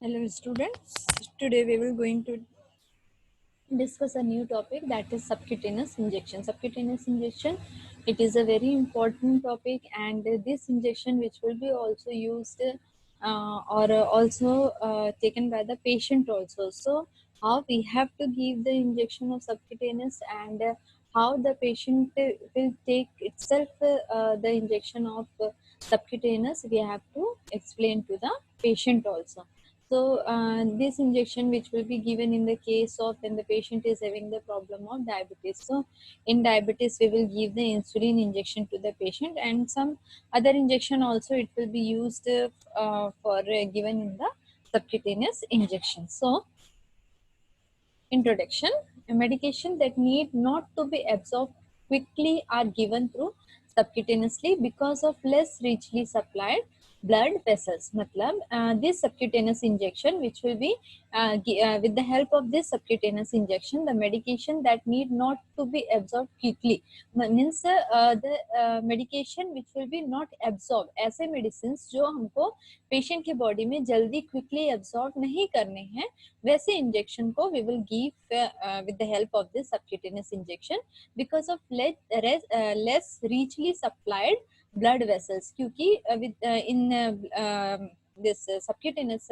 Hello students, today we will going to discuss a new topic, that is subcutaneous injection. Subcutaneous injection, it is a very important topic, and this injection which will be also used or also taken by the patient also. So how we have to give the injection of subcutaneous, and how the patient will take itself the injection of subcutaneous, we have to explain to the patient also. So this injection which will be given in the case of when the patient is having the problem of diabetes. So in diabetes we will give the insulin injection to the patient, and some other injection also it will be used for given in the subcutaneous injection. So introduction: a medication that need not to be absorbed quickly are given through subcutaneously because of less richly supplied blood vessels. मतलब this subcutaneous injection which will be with the help of this subcutaneous injection, the medication that need not to be absorbed quickly means the medication which will be not absorbed, ऐसे medicines जो हमको patient के body में जल्दी quickly absorb नहीं करने हैं, वैसे इंजेक्शन को we will give with the help of this subcutaneous injection because of less richly supplied blood vessels. क्योंकि with in this subcutaneous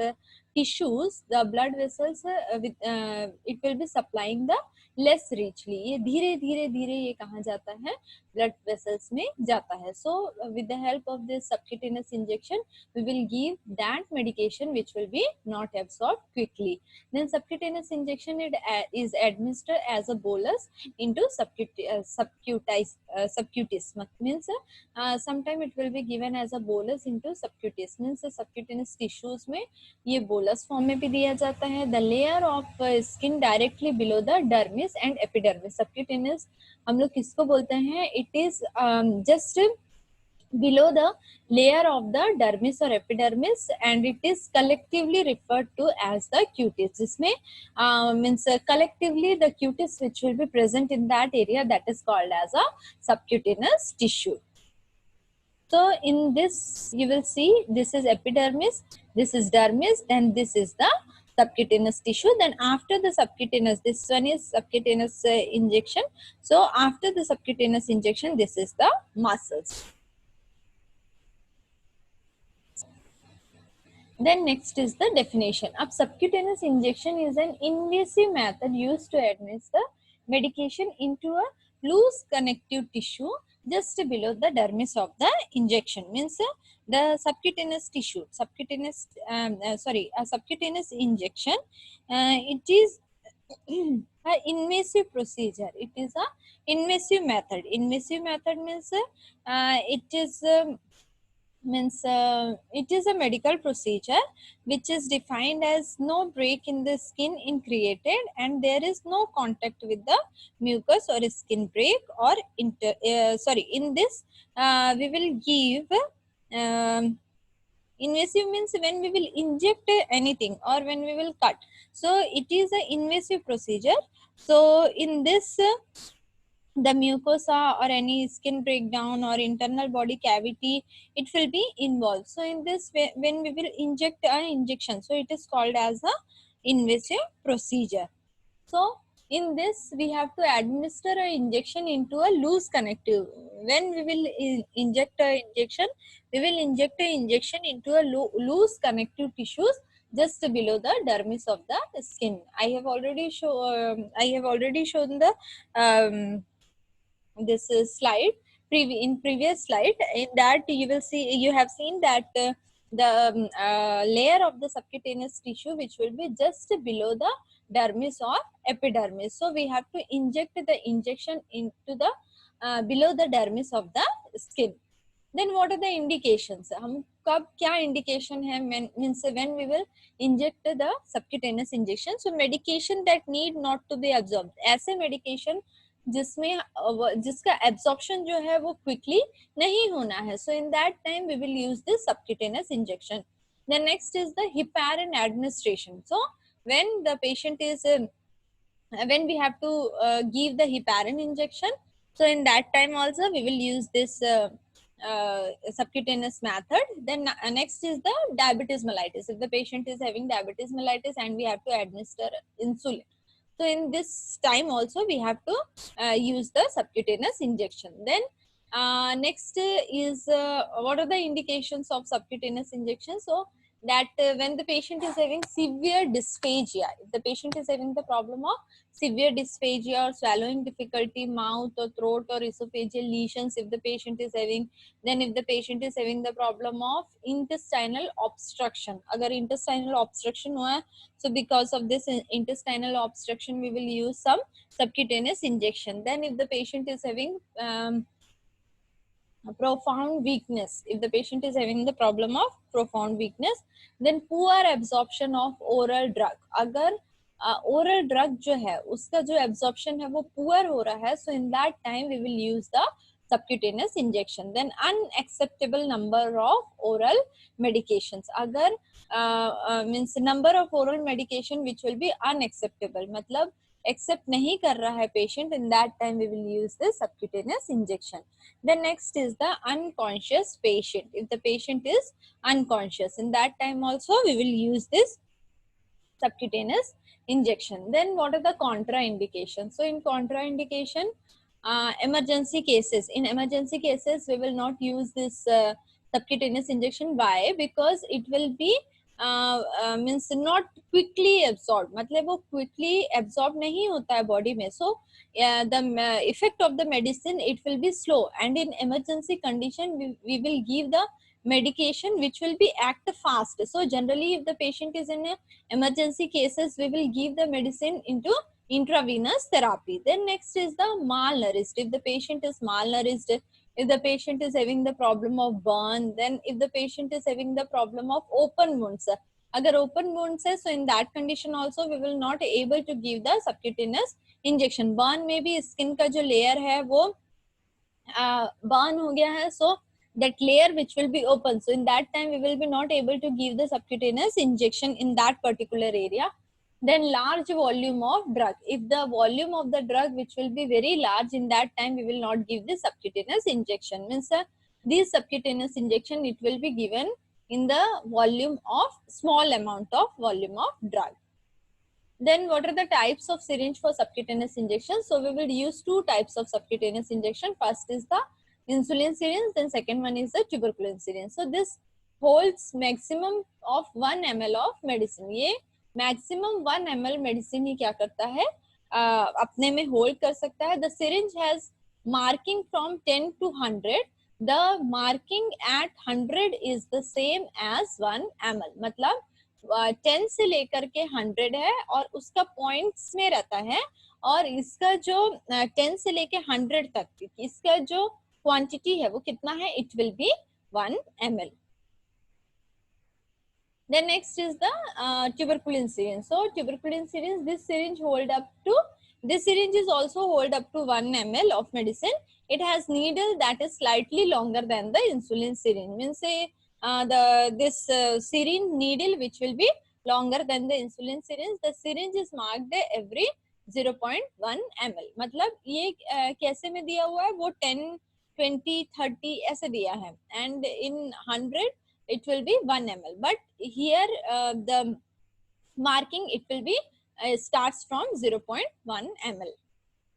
tissues, the blood vessels with it will be supplying the less richly. ये धीरे धीरे धीरे ये कहाँ जाता है, blood vessels में जाता है. So with the help of this subcutaneous injection we will give that medication which will be not absorbed quickly. Then subcutaneous injection is administered as a bolus into subcutaneous means sometime it will be given as a bolus into subcutaneous means subcutaneous tissues में ये bolus form में भी दिया जाता है. The layer of skin directly below the dermis and epidermis. Subcutaneous हम लोग किसको बोलते हैं? It is just below the layer of the dermis or epidermis, and it is collectively referred to as the cutis. जिसमें means collectively the cutis which will be present in that area, that is called as a subcutaneous tissue. So in this you will see this is epidermis, this is dermis, then this is the subcutaneous tissue. Then after the subcutaneous, this one is subcutaneous injection. So after the subcutaneous injection, this is the muscles. Then next is the definition. अब subcutaneous injection is an invasive method used to administer medication into a loose connective tissue just below the dermis of the injection. Means the subcutaneous tissue, subcutaneous a subcutaneous injection. It is a invasive procedure. It is a invasive method. Invasive method means it is. It is a medical procedure which is defined as no break in the skin in created, and there is no contact with the mucus or skin break or in this we will give invasive means when we will inject anything or when we will cut. So it is an invasive procedure. So in this the mucosa or any skin breakdown or internal body cavity, it will be involved. So in this way, when we will inject an injection, so it is called as a invasive procedure. So in this we have to administer an injection into a loose connective. When we will inject an injection, we will inject an injection into a loose connective tissues just below the dermis of the skin. I have already shown the this slide in previous slide. In that you have seen that the layer of the subcutaneous tissue which will be just below the dermis or epidermis. So we have to inject the injection into the below the dermis of the skin. Then what are the indications? हम कब क्या indication है? Means when we will inject the subcutaneous injection. So medication that need not to be absorbed. ऐसे medication जिसमें जिसका absorption जो है वो quickly नहीं होना है. So in that time we will use this subcutaneous injection. The next is the heparin administration. So when the patient is when we have to give the heparin injection, so in that time also we will use this subcutaneous method. Then next is the diabetes mellitus. If the patient is having diabetes mellitus and we have to administer insulin, so in this time also we have to use the subcutaneous injection. Then next is what are the indications of subcutaneous injection? So that when the patient is having severe dysphagia, if the patient is having the problem of severe dysphagia or swallowing difficulty, mouth or throat or esophageal lesions, if the patient is having, then if the patient is having the problem of intestinal obstruction, agar intestinal obstruction hua hai, so because of this intestinal obstruction we will use some subcutaneous injection. Then if the patient is having profound weakness, if the patient is having the problem of profound weakness, then poor absorption of oral drug, agar oral drug जो है उसका जो absorption है वो poor हो रहा है, so in that time we will use the subcutaneous injection. Then unacceptable number of oral medications, agar means number of oral medication which will be unacceptable, मतलब accept नहीं कर रहा है patient, in that time we will use the subcutaneous injection. The next is the unconscious patient. If the patient is unconscious, in that time also we will use this subcutaneous injection. Then what are the contraindications? So in contraindication, emergency cases. In emergency cases, we will not use this subcutaneous injection. Why? Because it will be means not quickly absorbed. मतलब वो quickly absorb नहीं होता है body में. So the effect of the medicine, it will be slow, and in emergency condition we will give the medication which will be act fast. So generally if the patient is in a emergency cases, we will give the medicine into intravenous therapy. Then next is the malnourished. If the patient is malnourished, if the patient is having the problem of burn, then if the patient is having the problem of open wounds, agar open wounds hai, so in that condition also we will not able to give the subcutaneous injection. Burn में भी skin का जो layer है वो burn हो गया है, so that layer which will be open, so in that time we will be not able to give the subcutaneous injection in that particular area. Then large volume of drug, if the volume of the drug which will be very large, in that time we will not give the subcutaneous injection. Means this subcutaneous injection, it will be given in the volume of small amount of volume of drug. Then what are the types of syringe for subcutaneous injection? So we will use two types of subcutaneous injection. First is the insulin syringe, then second one is the tuberculin syringe. So this holds maximum of 1 ml of medicine. ये maximum 1 ml medicine ही क्या करता है अपने में hold कर सकता है. The syringe has marking from 10 to 100. The marking at 100 is the same as 1 ml. मतलब 10 से लेकर के 100 है और उसका पॉइंट्स में रहता है, और इसका जो 10 से लेके 100 तक इसका जो क्वांटिटी है वो कितना है, it will be 1 ml. Then next is the tuberculin syringe. So tuberculin syringe, this syringe is also hold up to 1 ml of medicine. It has needle that is slightly longer than the insulin syringe. Means say this syringe needle which will be longer than the insulin syringe. The syringe is marked every 0.1 ml. मतलब ये कैसे में दिया हुआ है, वो 10, 20, 30 ऐसे दिया है, and in 100 it will be 1 ml. But here the marking, it will be starts from 0.1 ml.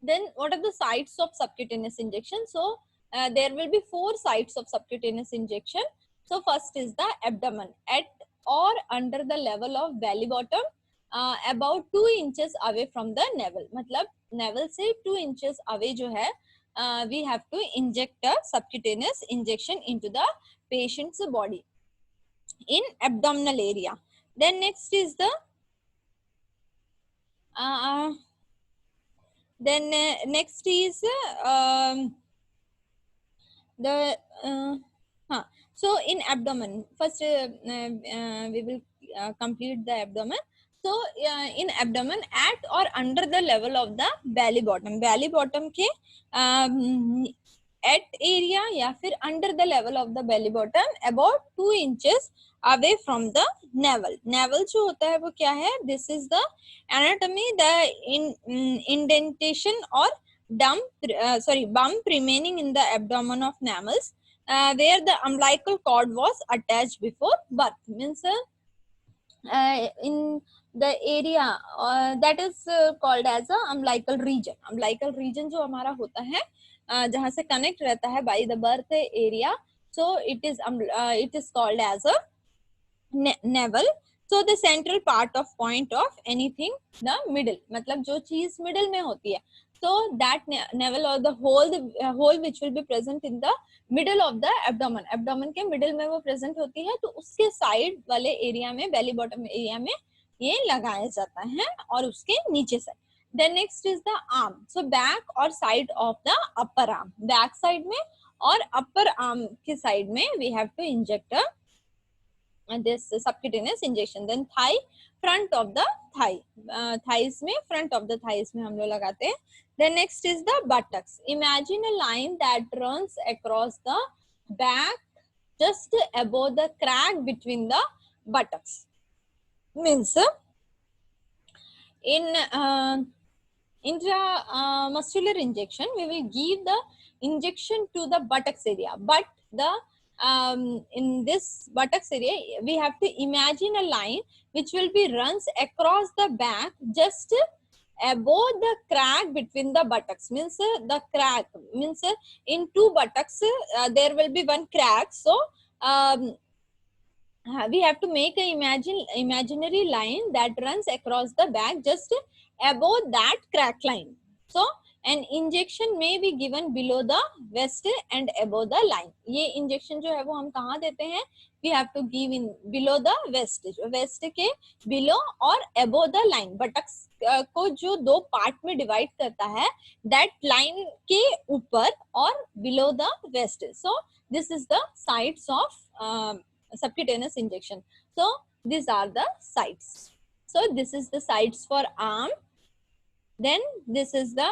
Then what are the sites of subcutaneous injection? So there will be 4 sites of subcutaneous injection. So first is the abdomen, at or under the level of belly bottom, about 2 inches away from the navel. मतलब navel से 2 inches away जो है we have to inject a subcutaneous injection into the patient's body in abdominal area. Then next is the next is the so in abdomen first we will complete the abdomen. So in abdomen, at or under the level of the belly bottom के at area या फिर under the level of the belly bottom about 2 inches away from the navel. Navel जो होता है वो क्या है? This is the anatomy, the indentation or bump remaining in the abdomen of mammals. where the umbilical cord was attached before birth. Means in the area that is called as a umbilical region. Umbilical region जो हमारा होता है जहाँ से connect रहता है by the birth area, so it is called as a navel. So the central part of point of anything, the middle, मतलब जो चीज middle में होती है, so that navel or the hole which will be present in the middle of the abdomen, abdomen के middle में वो present होती है, तो उसके side वाले area में, belly bottom area में ये लगाया जाता है और उसके नीचे से. Then next is the arm. So back or side of the upper arm, back side में और upper arm के side में we have to inject a this subcutaneous injection. Then thigh, front of the thigh, thighs में, front of the thighs में हम लोग लगाते हैं. Then next is the buttocks. Imagine a line that runs across the back just above the crack between the buttocks. Means in intramuscular injection, we will give the injection to the buttocks area, but the in this buttocks area we have to imagine a line which will be runs across the back just above the crack between the buttocks. Means the crack means in two buttocks there will be one crack, so we have to make a imaginary line that runs across the back just above that crack line. So an injection may be given below the vest and above the line. ये injection जो है वो हम कहाँ देते हैं? We have to give in below the vest, vest के below और above the line. buttocks को जो दो पार्ट में डिवाइड करता है, that line के ऊपर और below the vest. So this is the sites of subcutaneous injection. So these are the sites. So this is the sites for arm. Then this is the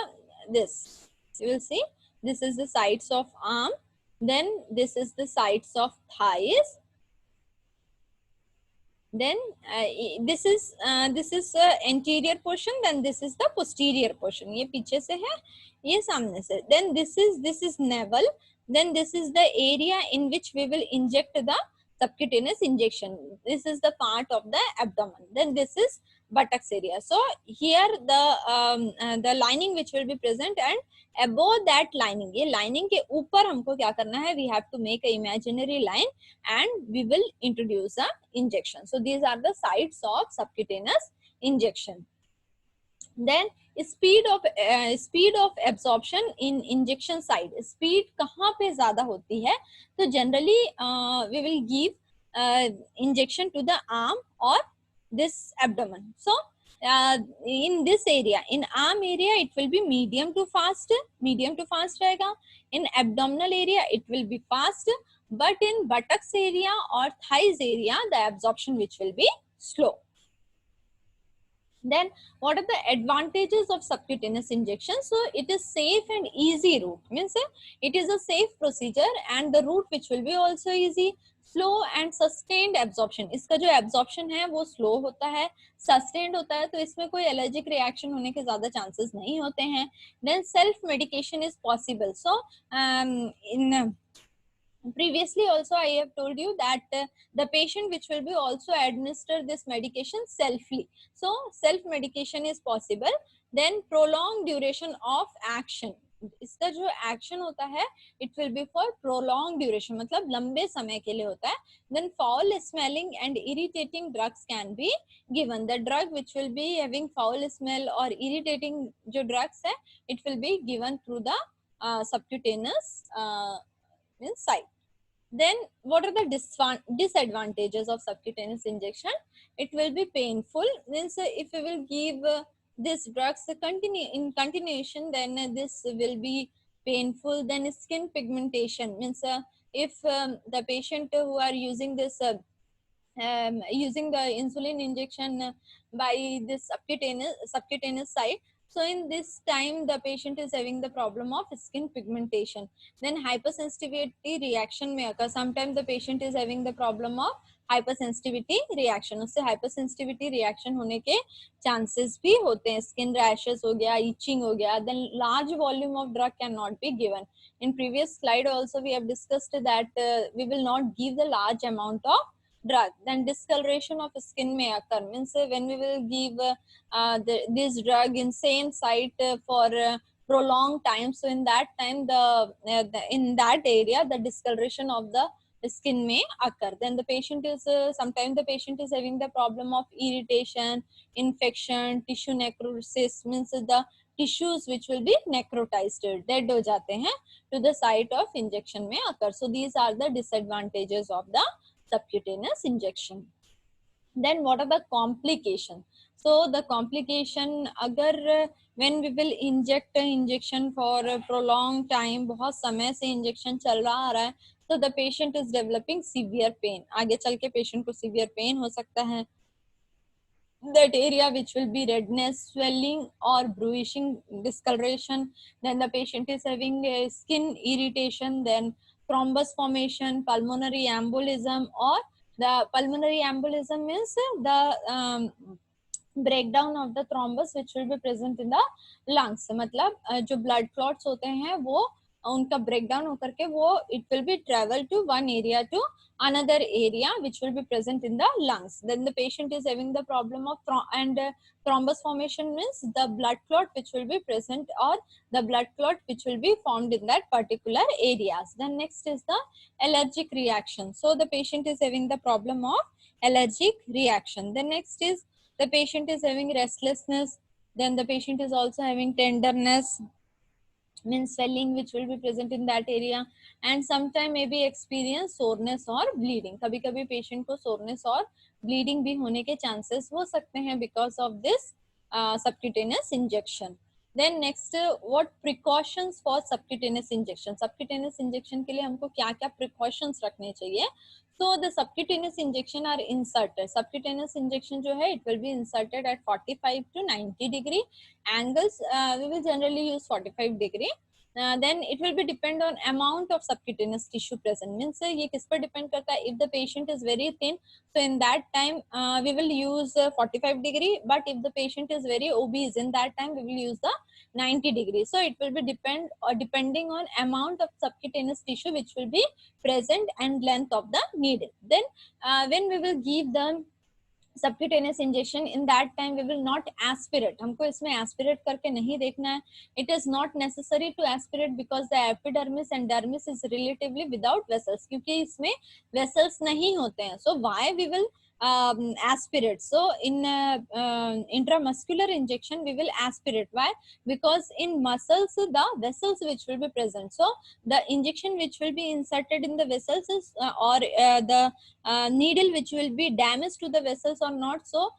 this. You will see this is the sides of arm. Then this is the sides of thighs. Then this is anterior portion. Then this is the posterior portion. ये पीछे से है, ये सामने से. Then this is navel. Then this is the area in which we will inject the subcutaneous injection. This is the part of the abdomen. Then this is buttocks area. So here the lining which will be present, and above that lining, ये lining के ऊपर हमको क्या करना है? We have to make a imaginary line and we will introduce a injection. So these are the sites of subcutaneous injection. Then speed of absorption in injection site. Speed कहाँ पे ज़्यादा होती है? तो generally we will give injection to the arm or this abdomen. So in this area, in arm area it will be medium to fast रहेगा. In abdominal area it will be fast, but in buttocks area or thighs area the absorption which will be slow. Then what are the advantages of subcutaneous injection? So it is safe and easy route. Means it is a safe procedure and the route which will be also easy. Slow and sustained absorption. इसका जो absorption है वो slow होता है, sustained होता है, तो इसमें कोई allergic reaction होने के ज़्यादा chances नहीं होते हैं. Then self medication is possible. So in previously also I have told you that the patient which will be also administer this medication selfly. So self medication is possible. Then prolonged duration of action. इसका जो action होता है it will be for prolonged duration, मतलब लंबे समय के लिए होता है. Then foul smelling and irritating drugs can be given. The drug which will be having foul smell or irritating जो drugs है, it will be given through the subcutaneous site. Then what are the disadvantages of subcutaneous injection? It will be painful. Means if we will give this drugs in continuation, then this will be painful. Then skin pigmentation. Means if the patient who are using this using the insulin injection by this subcutaneous site, so in this time the patient is having the problem of skin pigmentation. Then hypersensitivity reaction may occur. Sometimes the patient is having the problem of hyper sensitivity reaction, उससे hyper sensitivity reaction होने के chances भी होते हैं, skin rashes हो गया, itching हो गया. Then large volume of drug can not be given. In previous slide also we have discussed that we will not give the large amount of drug. Then discoloration of skin may occur, means when we will give this drug in same site for prolonged time, so in that time in that area the discoloration of the skin may occur. Then the patient is sometimes the patient is having the problem of irritation, infection, tissue necrosis, means the tissues which will be necrotized, dead हो जाते हैं, to the site of injection may occur. So these are the disadvantages of the subcutaneous injection. Then what are the complications? So the complication, अगर when we will inject injection for a prolonged time, बहुत समय से injection चल रहा आ रहा है, so the patient is developing severe pain. आगे चल के patient को severe pain हो सकता है. That area which will be redness, swelling or bluishing discoloration. Then the patient is having a skin irritation, then thrombus formation, pulmonary embolism, or the pulmonary embolism means the breakdown of the thrombus which will be present in the lungs. मतलब जो blood clots होते हैं वो उनका breakdown होकर के वो it will be travel to one area to another area which will be present in the lungs. Then the patient is having the problem of thrombus formation, means the blood clot which will be present or the blood clot which will be formed in that particular areas. Then next is the allergic reaction. So the patient is having the problem of allergic reaction. Then next is the patient is having restlessness. Then the patient is also having tenderness, means swelling which will be present in that area, and sometime maybe experience soreness or bleeding. कभी कभी patient को soreness और bleeding भी होने के chances हो सकते हैं because of this subcutaneous injection. Then next, what precautions for subcutaneous injection? Subcutaneous injection के लिए हमको क्या क्या precautions रखने चाहिए? So the subcutaneous injection are inserted. Subcutaneous injection जो है it will be inserted at 45 to 90 degree angles. We will generally use 45 degree. Then it will be depend on amount of subcutaneous tissue present, means ये किस पर depend करता है? If the patient is very thin, so in that time we will use 45 degree, but if the patient is very obese, in that time we will use the 90 degree. So it will be depending on amount of subcutaneous tissue which will be present and length of the needle. Then when we will give the subcutaneous injection, in that time we will not aspirate. हमको इसमें aspirate करके नहीं देखना है. It is not necessary to aspirate because the epidermis and dermis is relatively without vessels, क्योंकि इसमें vessels नहीं होते हैं. So why we will aspirate? So in intramuscular injection we will aspirate. Why? Because in muscles the vessels which will be present, so the injection which will be inserted in the vessels is or the needle which will be damaged to the vessels or not. So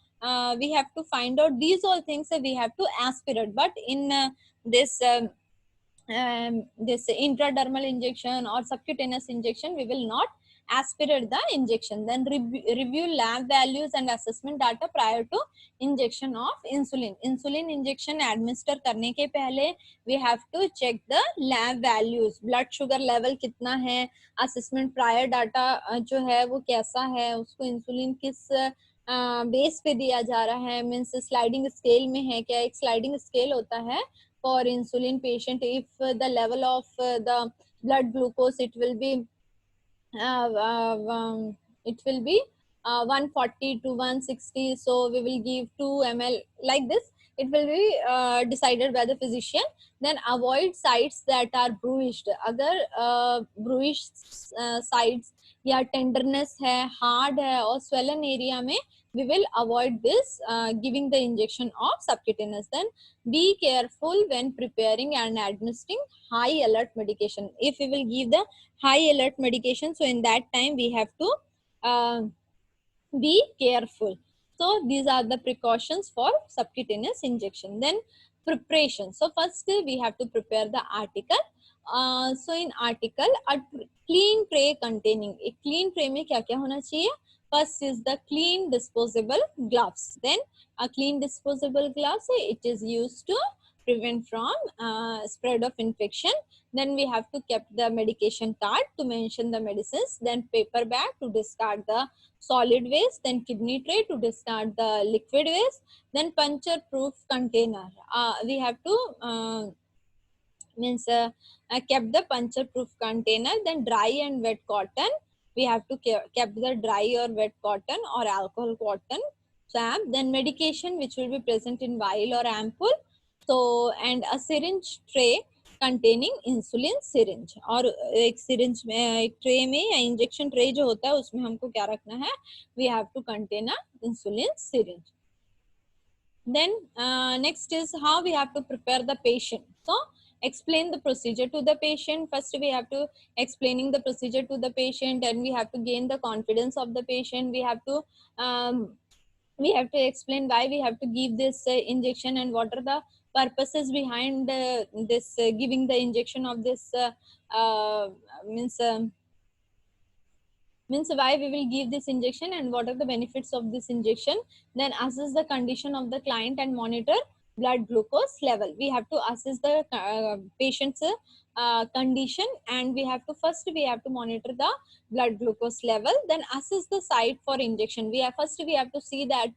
we have to find out these all things, we have to aspirate. But in this intradermal injection or subcutaneous injection we will not aspirate the injection. Then review lab values and assessment data prior to injection of insulin. Insulin injection administer करने के पहले we have to check the lab values, blood sugar level कितना है, assessment prior data जो है वो कैसा है, उसको इंसुलिन किस बेस पे दिया जा रहा है, मीन्स स्लाइडिंग स्केल में है क्या? एक स्लाइडिंग स्केल होता है for insulin patient. If the level of the blood glucose it will be 140 to 160, so we will give 2 ml like this. It will be decided by the physician. Then avoid sites that are bruised. अगर bruised sites या tenderness है, hard है और swollen area में we will avoid this giving the injection of subcutaneous. Then be careful when preparing and administering high alert medication. If we will give the high alert medication, so in that time we have to be careful. So these are the precautions for subcutaneous injection. Then preparation. So first we have to prepare the article. So in article, a clean tray containing, a clean tray में क्या क्या होना चाहिए? First is the clean disposable gloves. Then a clean disposable gloves, it is used to prevent from spread of infection. Then we have to keep the medication card to mention the medicines, then paper bag to discard the solid waste, then kidney tray to discard the liquid waste, then puncture proof container. We have to kept the puncture proof container. Then dry and wet cotton, we have to kept the dry or wet cotton or alcohol cotton swab. Then medication which will be present in vial or ampoule. So and a syringe tray containing insulin syringe. और एक syringe में एक tray में या injection tray जो होता है उसमें हमको क्या रखना है, we have to contain a insulin syringe. Then next is how we have to prepare the patient. So explain the procedure to the patient. First we have to explaining the procedure to the patient, and we have to gain the confidence of the patient. We have to explain why we have to give this injection and what are the purposes behind this giving the injection of this means why we will give this injection and what are the benefits of this injection. Then assess the condition of the client and monitor blood glucose level. We have to assess the patient's condition, and we have to monitor the blood glucose level. Then assess the site for injection. We have to see that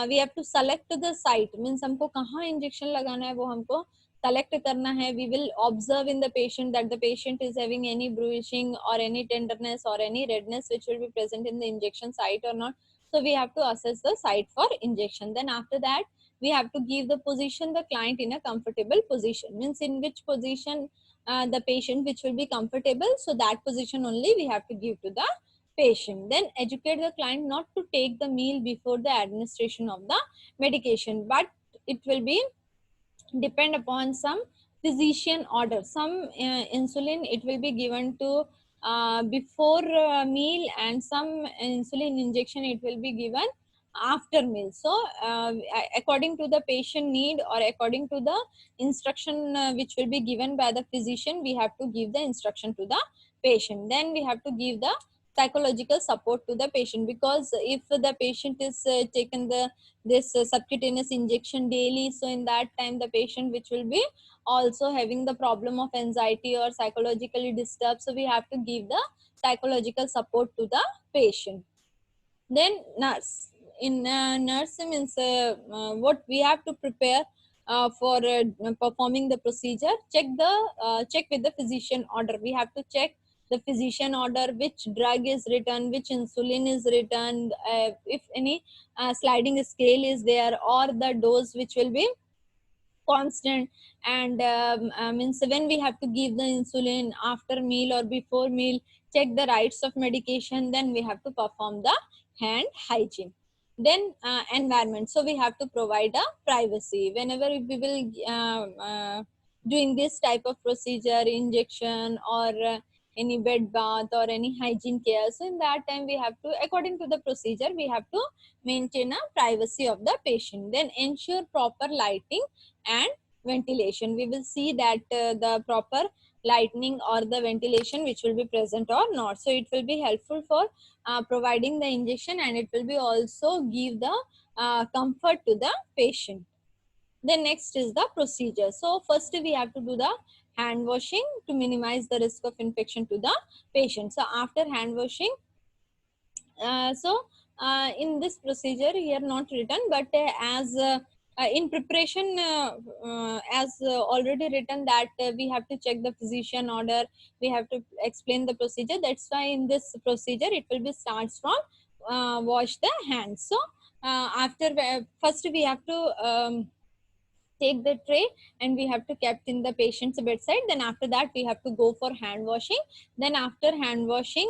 we have to select the site, means हमको कहाँ injection लगाना है वो हमको select करना है. We will observe in the patient that the patient is having any bruising or any tenderness or any redness which will be present in the injection site or not. So we have to assess the site for injection. Then after that we have to give the position the client in a comfortable position, means in which position the patient which will be comfortable, so that position only we have to give to the patient. Then educate the client not to take the meal before the administration of the medication, but it will be depend upon some physician order. Some insulin it will be given to before meal, and some insulin injection it will be given after meal. So according to the patient need or according to the instruction which will be given by the physician, we have to give the instruction to the patient. Then we have to give the psychological support to the patient, because if the patient is taken this subcutaneous injection daily, so in that time the patient which will be also having the problem of anxiety or psychologically disturbed, so we have to give the psychological support to the patient. Then nurse, in nurse means what we have to prepare for performing the procedure. Check with the physician order. We have to check the physician order, which drug is written, which insulin is written, if any sliding scale is there, or the dose which will be constant. And means when we have to give the insulin after meal or before meal, check the rights of medication. Then we have to perform the hand hygiene. Then environment, so we have to provide a privacy whenever we will doing this type of procedure, injection or any bed bath or any hygiene care. So in that time we have to, according to the procedure, we have to maintain a privacy of the patient. Then ensure proper lighting and ventilation. We will see that the proper lighting or the ventilation which will be present or not. So it will be helpful for providing the injection, and it will be also give the comfort to the patient. Then next is the procedure. So first we have to do the hand washing to minimize the risk of infection to the patient. So after hand washing, in this procedure here not written, but as in preparation as already written that we have to check the physician order, we have to explain the procedure. That's why in this procedure it will be starts from wash the hands. So after first we have to take the tray and we have to kept in the patient's bedside. Then after that we have to go for hand washing. Then after hand washing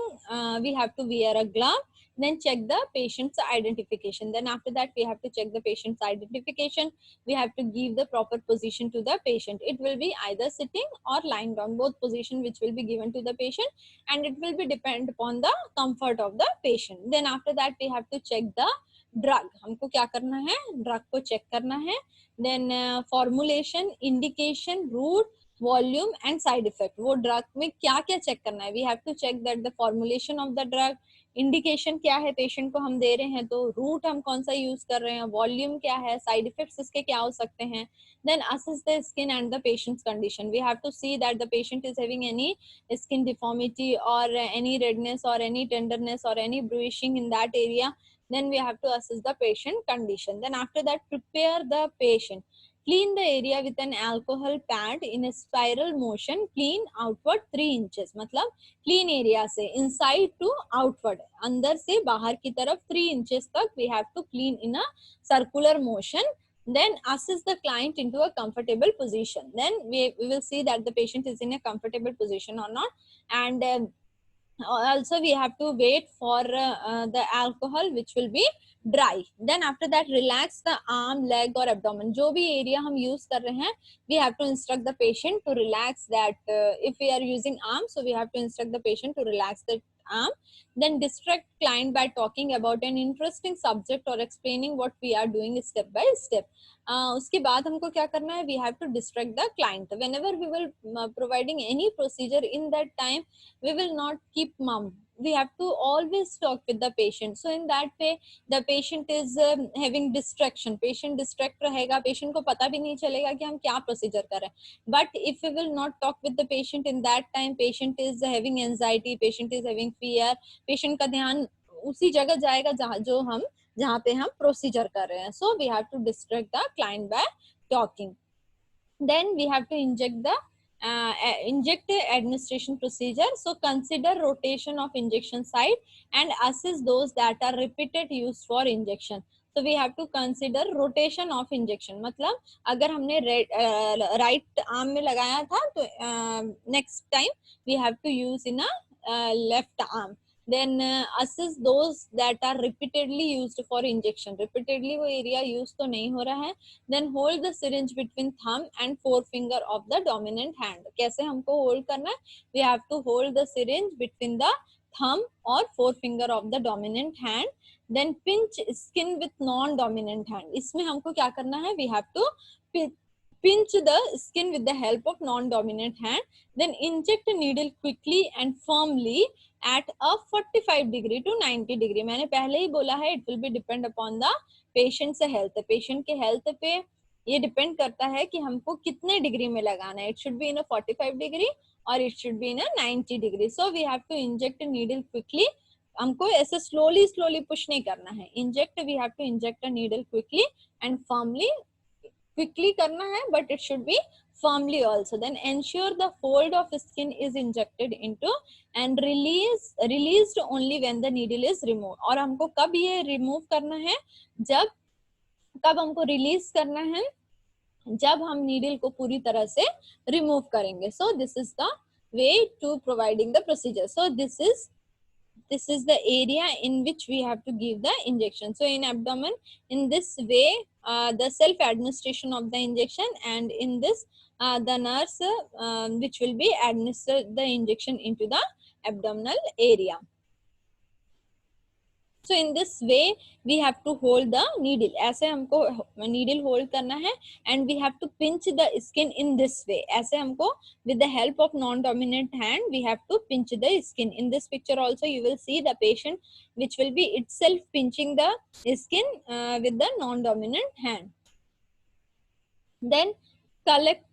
we have to wear a glove. Then check the patient's identification. Then after that we have to check the patient's identification. We have to give the proper position to the patient. It will be either sitting or lying down, both position which will be given to the patient, and it will be depend upon the comfort of the patient. Then after that we have to check the drug, हमको क्या करना है, drug को check करना है. Then formulation, indication, route, volume and side effect. वो drug में क्या क्या चेक करना है. We have to check that the formulation of the drug, indication क्या है पेशेंट को हम दे रहे हैं, तो रूट हम कौन सा यूज कर रहे हैं, वॉल्यूम क्या है, साइड इफेक्ट्स इसके क्या हो सकते हैं. Then assess the skin and the patient's condition. We have to see that the patient is having any skin deformity or any redness or any tenderness or any bruising in that area. Then we have to assess the patient condition. Then after that, prepare the patient. Clean the area with an alcohol pad in a spiral motion. Clean outward 3 inches. मतलब clean area से inside to outward, अंदर से बाहर की तरफ 3 inches तक we have to clean in a circular motion. Then assess the client into a comfortable position. Then we will see that the patient is in a comfortable position or not. And also we have to wait for the alcohol which will be dry. Then after that, relax the arm, leg or abdomen. जो भी area हम use कर रहे हैं, we have to instruct the patient to relax that. If we are using arm, so we have to instruct the patient to relax the arm. Then distract client by talking about an interesting subject or explaining what we are doing step by step. उसके बाद हमको क्या करना है, we have to distract the client. Whenever we will providing any procedure, in that time we will not keep mum. We have to always talk with the patient. So in that way the patient is having distraction. Patient distract रहेगा, patient को पता भी नहीं चलेगा कि हम क्या procedure कर रहे हैं. But if we will not talk with the patient, in that time patient is having anxiety, patient is having fear. Patient का ध्यान उसी जगह जाएगा जहाँ पे हम प्रोसीजर कर रहे हैं. So we have to distract the client by talking. Then we have to inject the inject administration procedure. So consider rotation of injection site and assess those that are repeated use for injection. So we have to consider rotation of injection. मतलब अगर हमने right arm में लगाया था, तो next time we have to use in a left arm. Then assess those that are repeatedly used for injection. Repeatedly वो area use तो नहीं हो रहा है. Then hold the syringe between thumb and forefinger of the dominant hand. कैसे हमको hold करना है? We have to hold the syringe between the thumb or forefinger of the dominant hand. Then pinch skin with non-dominant hand. इसमें हमको क्या करना है? We have to pinch the skin with the help of non-dominant hand. Then inject a needle quickly and firmly at a 45 degree to 90 degree. मैंने पहले ही बोला है, it will be depend upon the patient से health. Patient के health पे ये depend करता है कि हमको कितने डिग्री में लगाना है. It should be in a 45 degree और it should be in a 90 degree. So we have to inject needle quickly. हमको ऐसे स्लोली पुश नहीं करना है. Inject, we have to inject a needle quickly and firmly. Quickly करना है but it should be firmly also. Then ensure the fold of skin is injected into and released only when the needle is removed. और हमको कब ये remove करना है, कब हमको रिलीज करना है, जब हम नीडल को पूरी तरह से रिमूव करेंगे. So this is the way to providing the procedure. So this is the area in which we have to give the injection. So in abdomen, in this way the self administration of the injection, and in this the nurse which will be administer the injection into the abdominal area. So in this way we have to hold the needle. ऐसे हमको needle hold करना है and we have to pinch the skin in this way. ऐसे हमको with the help of non-dominant hand we have to pinch the skin. In this picture also you will see the patient which will be itself pinching the skin with the non-dominant hand. Then collect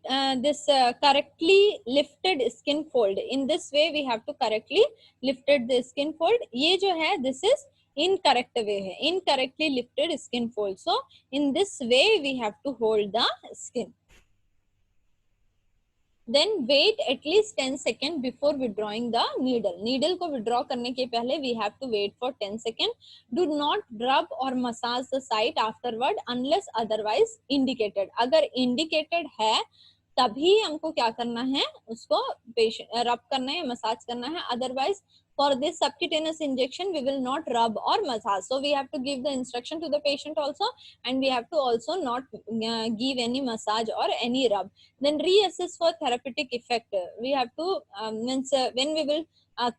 this correctly lifted skin fold. In this way we have to correctly lifted the skin fold. ये जो है this is incorrect way है, incorrectly lifted skin fold. So in this way we have to hold the skin. Then wait at least 10 seconds before withdrawing the needle. Needle को withdraw करने के पहले we have to wait for 10 seconds. Do not rub or massage the site afterward unless otherwise indicated. अगर indicated है तभी हमको क्या करना है, उसको रब करना है, मसाज करना है. Otherwise for this subcutaneous injection we will not rub or massage. So we have to give the instruction to the patient also, and we have to also not give any massage or any rub. Then reassess for therapeutic effect. We have to when we will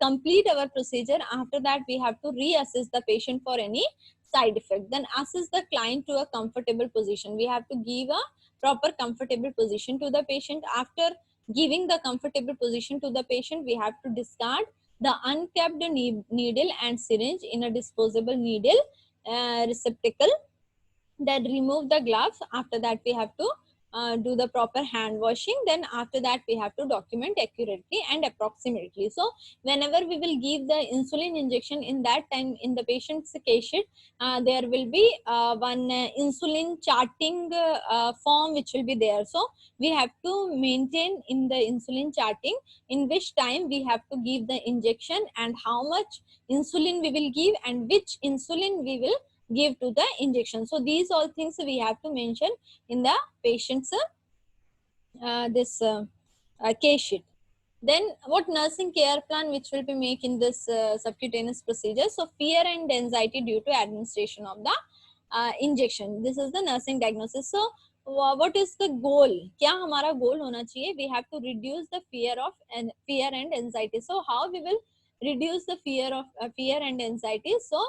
complete our procedure, after that we have to reassess the patient for any side effect. Then assess the client to a comfortable position. We have to give a proper comfortable position to the patient. After giving the comfortable position to the patient, we have to discard the uncapped needle and syringe in a disposable needle receptacle. Then remove the gloves. After that we have to do the proper hand washing. Then after that we have to document accurately and approximately. So whenever we will give the insulin injection, in that time in the patient's case sheet there will be one insulin charting form which will be there. So we have to maintain in the insulin charting in which time we have to give the injection and how much insulin we will give and which insulin we will give to the injection. So these all things we have to mention in the patient's this case sheet. Then what nursing care plan which will be make in this subcutaneous procedure? So fear and anxiety due to administration of the injection. This is the nursing diagnosis. So what is the goal? क्या हमारा goal होना चाहिए? We have to reduce the fear and anxiety. So how we will reduce the fear and anxiety? So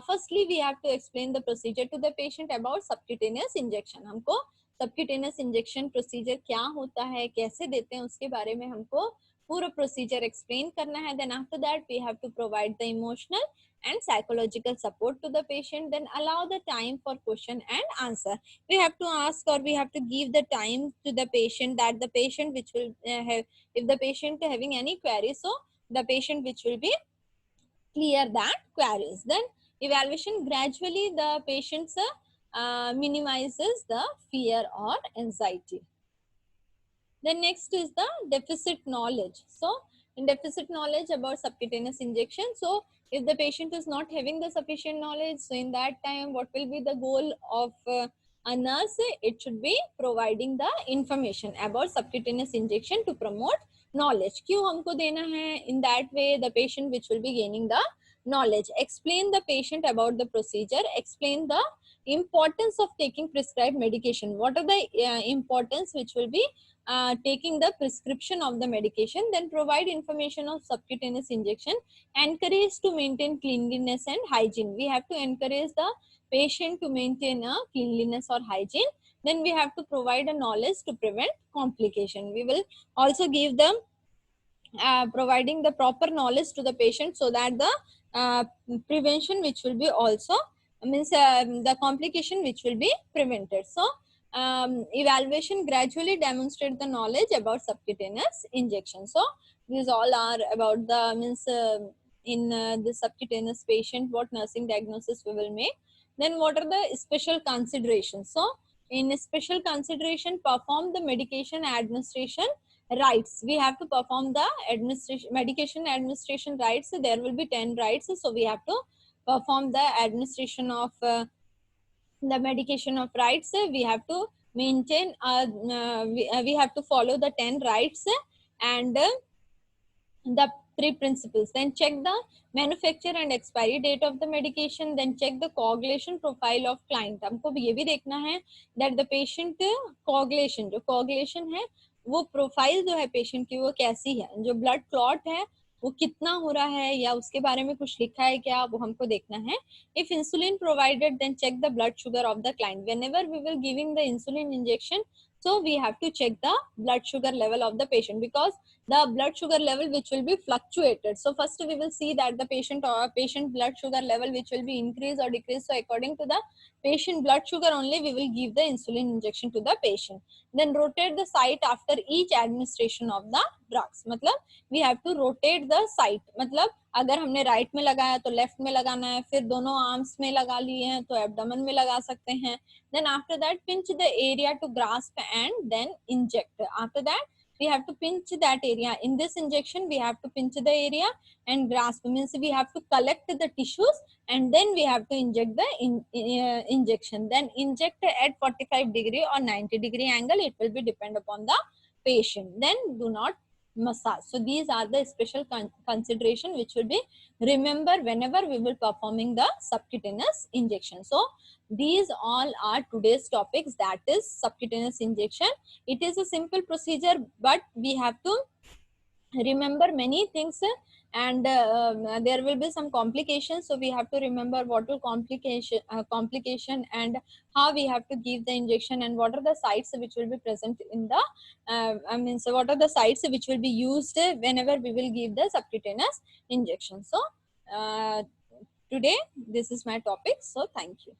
firstly we have to explain the procedure to the patient about subcutaneous injection. हमको subcutaneous injection procedure क्या होता है, कैसे देते हैं, उसके बारे में हमको पूरा प्रोसीजर एक्सप्लेन करना है. Then after that we have to provide the emotional and psychological support to the patient. Then allow the time for question and answer. We have to ask or we have to give the time to the patient, that the patient which will have, if the patient having any queries, so the patient which will be clear that queries. Then evaluation, gradually the patient's minimizes the fear or anxiety. Then next is the deficit knowledge. So in deficit knowledge about subcutaneous injection, so if the patient is not having the sufficient knowledge, so in that time what will be the goal of a nurse? It should be providing the information about subcutaneous injection to promote knowledge. क्यों हमको देना है? In that way the patient which will be gaining the knowledge. Explain the patient about the procedure. Explain the importance of taking prescribed medication. What are the importance which will be taking the prescription of the medication. Then provide information of subcutaneous injection. Encourage to maintain cleanliness and hygiene. We have to encourage the patient to maintain a cleanliness or hygiene. Then we have to provide a knowledge to prevent complication. We will also give them providing the proper knowledge to the patient so that the prevention which will be also means the complication which will be prevented. So evaluation, gradually demonstrate the knowledge about subcutaneous injection. So these all are about the means in the subcutaneous patient, what nursing diagnosis we will make. Then what are the special considerations? So in special consideration, perform the medication administration rights. We have to perform the medication administration rights. So there will be 10 rights. So we have to perform the administration of the medication of rights. We have to maintain we have to follow the 10 rights and the 3 principles. Then check the manufacture and expiry date of the medication. Then check the coagulation profile of client. हमको ये भी देखना है that the patient coagulation, जो coagulation है वो profile जो है पेशेंट की वो कैसी है, जो ब्लड क्लॉट है वो कितना हो रहा है या उसके बारे में कुछ लिखा है क्या, वो हमको देखना है. If insulin provided, then check the blood sugar of the client. Whenever we will giving the insulin injection, so we have to check the blood sugar level of the patient, because the blood sugar level which will be fluctuated. So first we will see that the patient blood sugar level which will be increased or decreased. So according to the patient blood sugar only we will give the insulin injection to the patient. Then rotate the site after each administration of the drugs. मतलब we have to rotate the site. मतलब अगर हमने right में लगाया तो left में लगाना है, फिर दोनों आर्म्स में लगा लिए हैं तो एब्डोमेन में लगा सकते हैं. Then after that pinch the area to grasp and then inject. After that we have to pinch that area. In this injection we have to pinch the area and grasp, means we have to collect the tissues and then we have to inject the injection. Then inject at 45-degree or 90-degree angle. It will be depend upon the patient. Then do not massage. So these are the special consideration which will be remember whenever we will performing the subcutaneous injection. So these all are today's topics, that is subcutaneous injection. It is a simple procedure, but we have to remember many things and there will be some complications, so we have to remember what will complication and how we have to give the injection, and what are the sites which will be present in the so what are the sites which will be used whenever we will give the subcutaneous injection. So today this is my topic, so thank you.